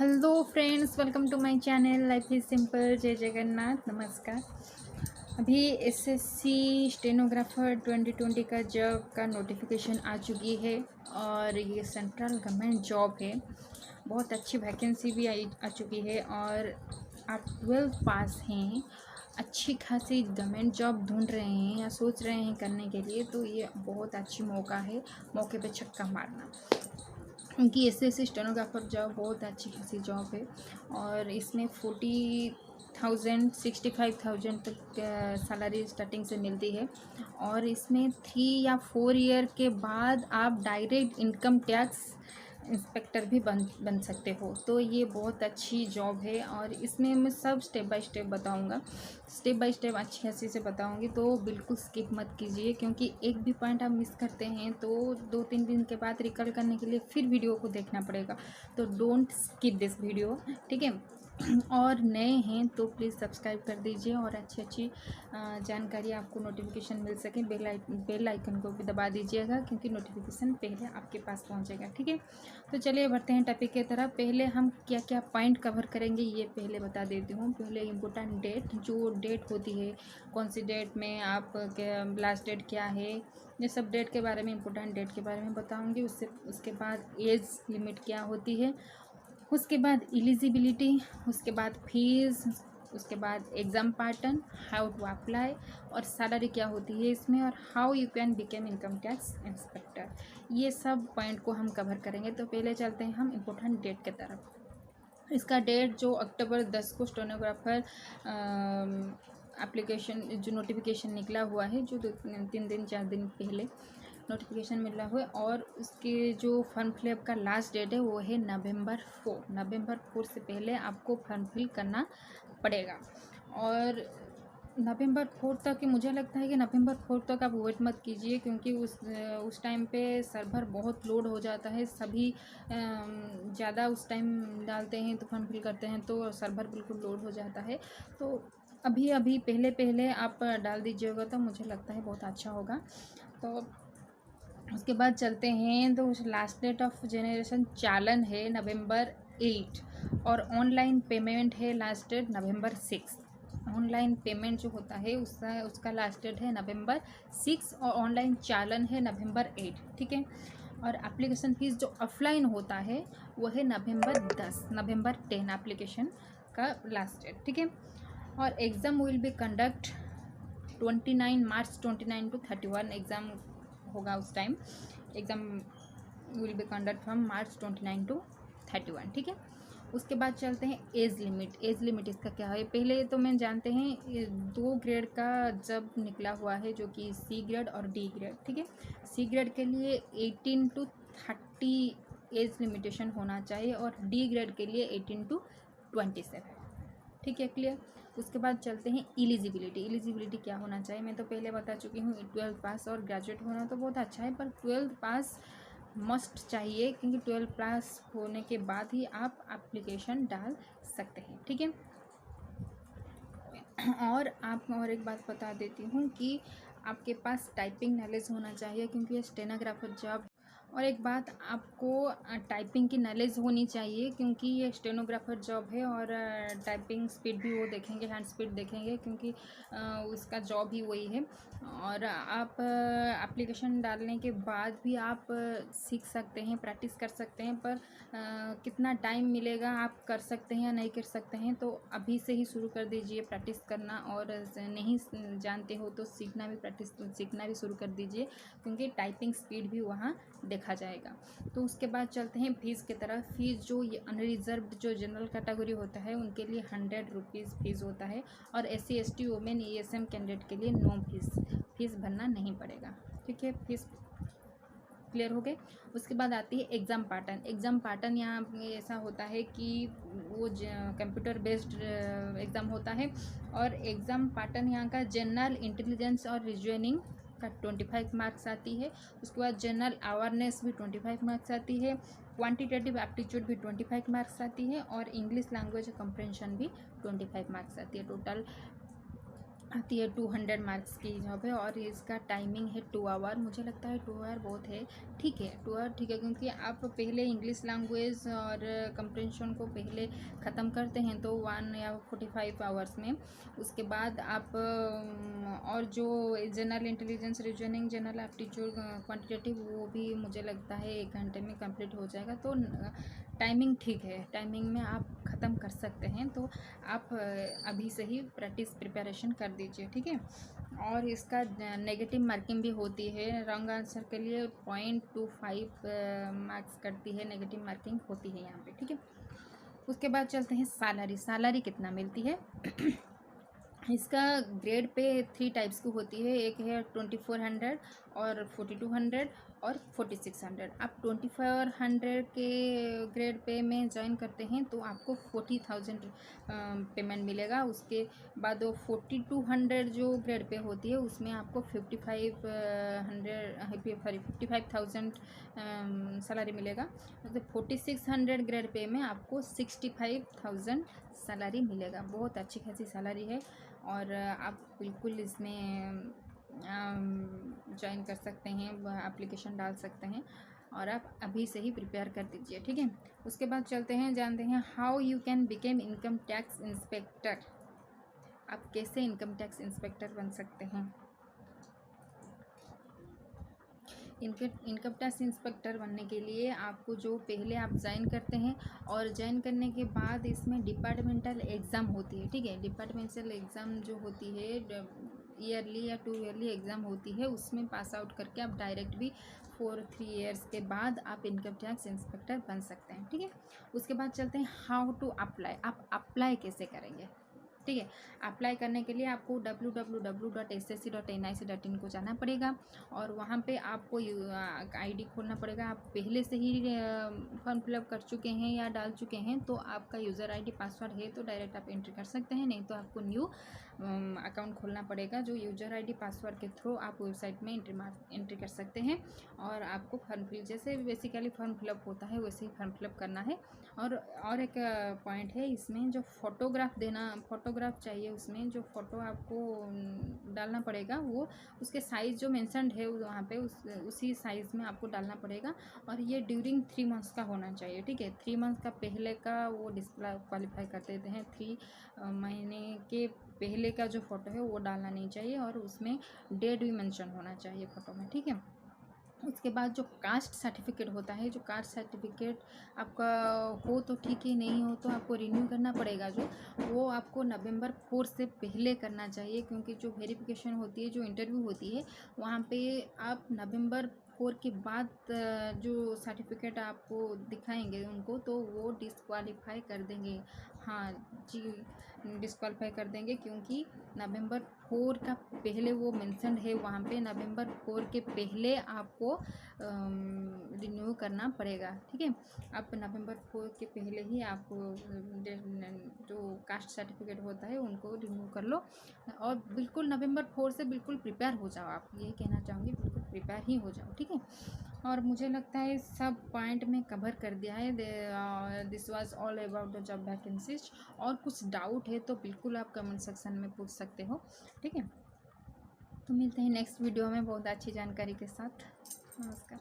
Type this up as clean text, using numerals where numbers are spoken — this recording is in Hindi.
Hello friends, welcome to my channel life is simple. जय जगन्नाथ। नमस्कार। अभी एसएससी स्टेनोग्राफर 2020 का जॉब का नोटिफिकेशन आ चुकी है और ये सेंट्रल गवर्नमेंट जॉब है। बहुत अच्छी वैकेंसी भी आ चुकी है और आप 12th पास हैं, अच्छी खासी गवर्नमेंट जॉब ढूंढ रहे हैं या सोच रहे हैं करने के लिए, तो ये बहुत अच्छी मौका है। मौके पे छक्का मारना, क्योंकि एसएससी स्टेनोग्राफर जॉब बहुत अच्छी खासी जॉब है और इसमें 40,000 65,000 तक सैलरी स्टार्टिंग से मिलती है। और इसमें 3 या 4 ईयर के बाद आप डायरेक्ट इनकम टैक्स इंस्पेक्टर भी बन सकते हो। तो ये बहुत अच्छी जॉब है और इसमें मैं सब स्टेप बाय स्टेप बताऊंगा, स्टेप बाय स्टेप अच्छी हंसी से बताऊंगी, तो बिल्कुल स्किप मत कीजिए, क्योंकि एक भी पॉइंट आप मिस करते हैं तो 2-3 दिन के बाद रिकॉल करने के लिए फिर वीडियो को देखना पड़ेगा। तो डोंट स्किप दिस वीडियो, ठीक है। और नए हैं तो प्लीज़ सब्सक्राइब कर दीजिए और अच्छी अच्छी जानकारी आपको नोटिफिकेशन मिल सके। बेल आइकन को भी दबा दीजिएगा, क्योंकि नोटिफिकेशन पहले आपके पास पहुंचेगा, ठीक है। तो चलिए बढ़ते हैं टॉपिक की तरफ। पहले हम क्या क्या पॉइंट कवर करेंगे ये पहले बता देती हूँ। पहले इम्पोर्टेंट डेट, जो डेट होती है, कौन सी डेट में आप लास्ट डेट क्या है, ये सब डेट के बारे में, इम्पोर्टेंट डेट के बारे में बताऊँगी। उसके बाद एज लिमिट क्या होती है, उसके बाद एलिजिबिलिटी, उसके बाद फीस, उसके बाद exam pattern, how to apply, और सैलरी क्या होती है इसमें, और how you can become income tax inspector. ये सब पॉइंट को हम कवर करेंगे। तो पहले चलते हैं हम इम्पोर्टेंट डेट की तरफ। इसका डेट जो अक्टूबर 10 को स्टेनोग्राफर एप्लीकेशन जो नोटिफिकेशन निकला हुआ है, जो 3-4 दिन पहले नोटिफिकेशन मिला हुआ है, और उसके जो फॉर्म फिलअप का लास्ट डेट है वो है नवंबर 4 से पहले आपको फॉर्म फिल करना पड़ेगा। और नवंबर 4 तक, मुझे लगता है कि नवंबर 4 तक आप वेट मत कीजिए, क्योंकि उस टाइम पे सर्वर बहुत लोड हो जाता है। सभी ज़्यादा उस टाइम डालते हैं तो फॉर्म फिल करते हैं तो सर्वर बिल्कुल लोड हो जाता है। तो अभी पहले आप डाल दीजिएगा तो मुझे लगता है बहुत अच्छा होगा। तो उसके बाद चलते हैं, तो लास्ट डेट ऑफ जनरेशन चालन है नवंबर 8, और ऑनलाइन पेमेंट है लास्ट डेट नवंबर 6। ऑनलाइन पेमेंट जो होता है उसका लास्ट डेट है नवंबर 6, और ऑनलाइन चालन है नवंबर 8, ठीक है। और एप्लीकेशन फ़ीस जो ऑफलाइन होता है वो है नवंबर 10 एप्लीकेशन का लास्ट डेट, ठीक है। और exam will be conduct 29 March 29 to 31 exam होगा उस time. Exam will be conduct from March 29 to 31, ठीक है। उसके बाद चलते हैं एज लिमिट इसका क्या है। पहले तो मैं जानते हैं 2 ग्रेड का जब निकला हुआ है, जो कि सी ग्रेड और डी ग्रेड, ठीक है। सी ग्रेड के लिए 18 to 30 एज लिमिटेशन होना चाहिए, और डी ग्रेड के लिए 18 to 27, ठीक है, क्लियर। उसके बाद चलते हैं एलिजिबिलिटी क्या होना चाहिए। मैं तो पहले बता चुकी हूँ, 12th पास और ग्रेजुएट होना तो बहुत अच्छा है, पर 12th पास मस्ट चाहिए, क्योंकि 12th पास होने के बाद ही आप एप्लीकेशन डाल सकते हैं, ठीक है। और एक बात बता देती हूँ कि आपके पास टाइपिंग नॉलेज होना चाहिए, क्योंकि ये स्टेनोग्राफर जॉब। और एक बात, आपको टाइपिंग की नॉलेज होनी चाहिए, क्योंकि ये स्टेनोग्राफर जॉब है, और टाइपिंग स्पीड भी वो देखेंगे, हैंड स्पीड देखेंगे, क्योंकि उसका जॉब ही वही है। और आप एप्लीकेशन डालने के बाद भी आप सीख सकते हैं, प्रैक्टिस कर सकते हैं, पर कितना टाइम मिलेगा, आप कर सकते हैं या नहीं कर सकते हैं, तो अभी से ही शुरू कर दीजिए प्रैक्टिस करना। और नहीं जानते हो तो सीखना भी शुरू कर दीजिए, क्योंकि टाइपिंग स्पीड भी वहाँ देखा जाएगा। तो उसके बाद चलते हैं फीस की तरफ। फीस जो ये अनरिजर्व जो जनरल कैटेगरी होता है उनके लिए 100 रुपीज़ फीस होता है, और SC ST women ESM candidate के लिए नो फीस भरना नहीं पड़ेगा, ठीक है। फीस क्लियर हो गए। उसके बाद आती है एग्ज़ाम पैटर्न यहाँ ऐसा होता है कि वो कंप्यूटर बेस्ड एग्ज़ाम होता है, और एग्ज़ाम पैटर्न यहाँ का जनरल इंटेलिजेंस और रीजनिंग का 25 मार्क्स आती है। उसके बाद जनरल अवेयरनेस भी 25 मार्क्स आती है, क्वांटिटेटिव एप्टीट्यूड भी 25 मार्क्स आती है, और इंग्लिश लैंग्वेज कम्प्रेंशन भी 25 मार्क्स आती है। टोटल आती है। 200 मार्क्स की जॉब है और इसका टाइमिंग है 2 आवर। मुझे लगता है 2 आवर बहुत है, ठीक है 2 आवर ठीक है, क्योंकि आप पहले इंग्लिश लैंग्वेज और कंप्रेंशन को पहले ख़त्म करते हैं तो 1 या 45 आवर्स में। उसके बाद आप और जो general intelligence, reasoning, general aptitude, quantitative, वो भी मुझे लगता है 1 घंटे में कंप्लीट हो जाएगा। तो टाइमिंग ठीक है, टाइमिंग में आप ख़त्म कर सकते हैं। तो आप अभी से ही प्रिपरेशन कर दीजिए, ठीक है। और इसका नेगेटिव मार्किंग भी होती है, रॉन्ग आंसर के लिए 0.25 मार्क्स करती है, नेगेटिव मार्किंग होती है यहाँ पे, ठीक है। उसके बाद चलते हैं सैलरी। सैलरी कितना मिलती है इसका ग्रेड पे 3 टाइप्स की होती है। एक है 2400 और 4200 और 4600। आप 2400 के ग्रेड पे में ज्वाइन करते हैं तो आपको 40,000 पेमेंट मिलेगा। उसके बाद वो 4200 जो ग्रेड पे होती है उसमें आपको 55,000 सैलरी मिलेगा। मतलब 4600 ग्रेड पे में आपको 65,000 सैलरी मिलेगा। बहुत अच्छी खासी सैलरी है और आप बिल्कुल इसमें ज्वाइन कर सकते हैं, एप्लीकेशन डाल सकते हैं और आप अभी से ही प्रिपेयर कर दीजिए, ठीक है। उसके बाद चलते हैं, जानते हैं how you can became income tax inspector. आप कैसे इनकम टैक्स इंस्पेक्टर बन सकते हैं। इनकम टैक्स इंस्पेक्टर बनने के लिए आपको जो पहले आप ज्वाइन करते हैं और ज्वाइन करने के बाद इसमें डिपार्टमेंटल एग्ज़ाम होती है, ठीक है। डिपार्टमेंटल एग्ज़ाम जो होती है ईयरली या 2 ईयरली एग्ज़ाम होती है, उसमें पास आउट करके आप डायरेक्ट भी 3 ईयर्स के बाद आप इनकम टैक्स इंस्पेक्टर बन सकते हैं, ठीक है। उसके बाद चलते हैं हाउ टू अप्लाई। आप अप्लाई कैसे करेंगे, ठीक है। अप्लाई करने के लिए आपको www.ssc.nic.in को जाना पड़ेगा और वहाँ पे आपको आईडी खोलना पड़ेगा। आप पहले से ही फॉर्म फिलअप कर चुके हैं या डाल चुके हैं तो आपका यूज़र आईडी पासवर्ड है तो डायरेक्ट आप एंट्री कर सकते हैं, नहीं तो आपको न्यू अकाउंट खोलना पड़ेगा। जो यूज़र आईडी पासवर्ड के थ्रू आप वेबसाइट में एंट्री कर सकते हैं और आपको फॉर्म फिल, जैसे बेसिकली फॉर्म फिलअप होता है वैसे ही फॉर्म फिलअप करना है। और एक पॉइंट है इसमें, जो फोटोग्राफ चाहिए, उसमें जो फ़ोटो आपको डालना पड़ेगा वो उसके साइज़ जो मेंशन्ड है वहाँ पे उसी साइज़ में आपको डालना पड़ेगा। और ये ड्यूरिंग 3 मंथ्स का होना चाहिए, ठीक है। 3 मंथ्स का पहले का वो डिस्क्वालीफाई कर देते हैं। 3 महीने के पहले का जो फ़ोटो है वो डालना नहीं चाहिए और उसमें डेट भी मेंशन होना चाहिए फ़ोटो में, ठीक है। उसके बाद जो कास्ट सर्टिफिकेट होता है, जो कास्ट सर्टिफिकेट आपका हो तो ठीक है, नहीं हो तो आपको रिन्यू करना पड़ेगा। जो वो आपको नवंबर 4 से पहले करना चाहिए, क्योंकि जो वेरिफिकेशन होती है, जो इंटरव्यू होती है, वहाँ पे आप नवंबर 4 के बाद जो सर्टिफिकेट आपको दिखाएंगे उनको तो वो डिस्क्वालीफाई कर देंगे। हाँ जी, डिस्क्वालीफाई कर देंगे, क्योंकि नवंबर 4 का पहले वो मेंशन है वहाँ पे। नवंबर 4 के पहले आपको रिन्यू करना पड़ेगा, ठीक है। आप नवंबर 4 के पहले ही आपको जो कास्ट सर्टिफिकेट होता है उनको रिन्यू कर लो और बिल्कुल नवंबर 4 से बिल्कुल प्रिपेयर हो जाओ। आप यही कहना चाहूँगी, बिल्कुल प्रिपेयर ही हो जाओ, ठीक है। और मुझे लगता है सब पॉइंट में कवर कर दिया है। This was all about the job vacancies. और कुछ डाउट है तो बिल्कुल आप कमेंट सेक्शन में पूछ सकते हो, ठीक है। तो मिलते हैं नेक्स्ट वीडियो में बहुत अच्छी जानकारी के साथ। नमस्कार।